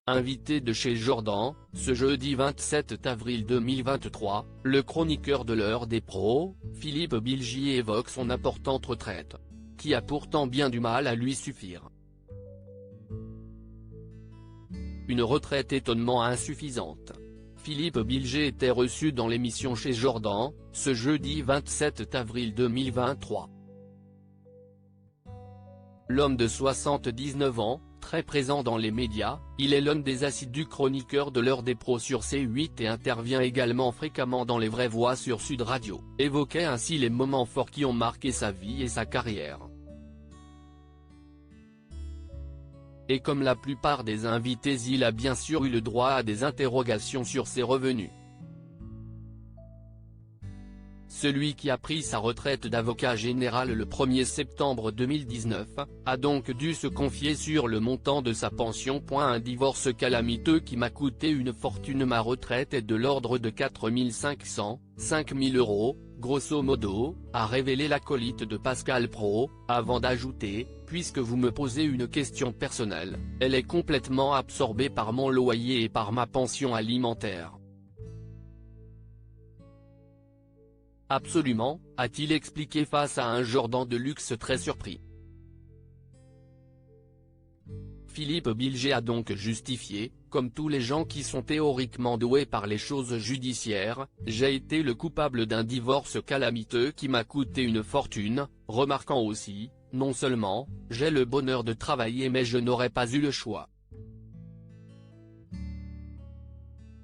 Invité de chez Jordan, ce jeudi 27 avril 2023, le chroniqueur de l'heure des pros, Philippe Bilgier évoque son importante retraite, qui a pourtant bien du mal à lui suffire. Une retraite étonnamment insuffisante. Philippe Bilgier était reçu dans l'émission chez Jordan, ce jeudi 27 avril 2023. L'homme de 79 ans, très présent dans les médias, il est l'un des assidus chroniqueurs de l'heure des pros sur C8 et intervient également fréquemment dans Les Vraies Voix sur Sud Radio, évoquait ainsi les moments forts qui ont marqué sa vie et sa carrière. Et comme la plupart des invités, il a bien sûr eu le droit à des interrogations sur ses revenus. Celui qui a pris sa retraite d'avocat général le 1er septembre 2019, a donc dû se confier sur le montant de sa pension. Un divorce calamiteux qui m'a coûté une fortune. Ma retraite est de l'ordre de 4 500, 5 000 €, grosso modo, a révélé l'acolyte de Pascal Praud, avant d'ajouter, puisque vous me posez une question personnelle, elle est complètement absorbée par mon loyer et par ma pension alimentaire. Absolument, a-t-il expliqué face à un Jordan de luxe très surpris. Philippe Bilgier a donc justifié, comme tous les gens qui sont théoriquement doués par les choses judiciaires, j'ai été le coupable d'un divorce calamiteux qui m'a coûté une fortune, remarquant aussi, non seulement, j'ai le bonheur de travailler mais je n'aurais pas eu le choix.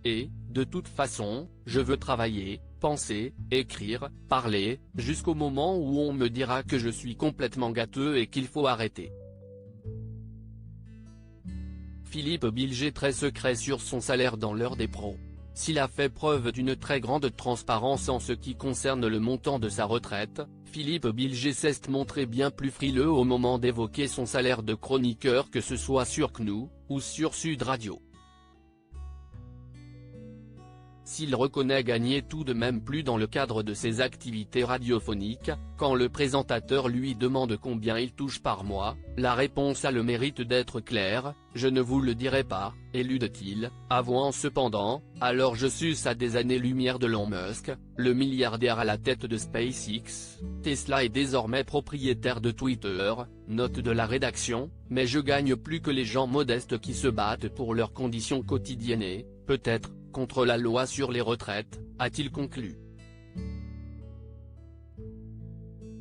Et, de toute façon, je veux travailler, penser, écrire, parler, jusqu'au moment où on me dira que je suis complètement gâteux et qu'il faut arrêter. Philippe Bilgier très secret sur son salaire dans l'heure des pros. S'il a fait preuve d'une très grande transparence en ce qui concerne le montant de sa retraite, Philippe Bilgier s'est montré bien plus frileux au moment d'évoquer son salaire de chroniqueur, que ce soit sur CNU, ou sur Sud Radio. S'il reconnaît gagner tout de même plus dans le cadre de ses activités radiophoniques, quand le présentateur lui demande combien il touche par mois, la réponse a le mérite d'être claire, je ne vous le dirai pas, élude-t-il, avouant cependant, alors je suce à des années-lumière d'Elon Musk, le milliardaire à la tête de SpaceX, Tesla est désormais propriétaire de Twitter, note de la rédaction, mais je gagne plus que les gens modestes qui se battent pour leurs conditions quotidiennes et, peut-être, contre la loi sur les retraites, a-t-il conclu.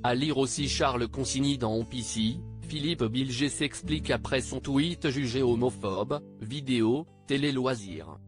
À lire aussi Charles Consigny dans On PC, Philippe Bilgier s'explique après son tweet jugé homophobe, vidéo, télé loisirs.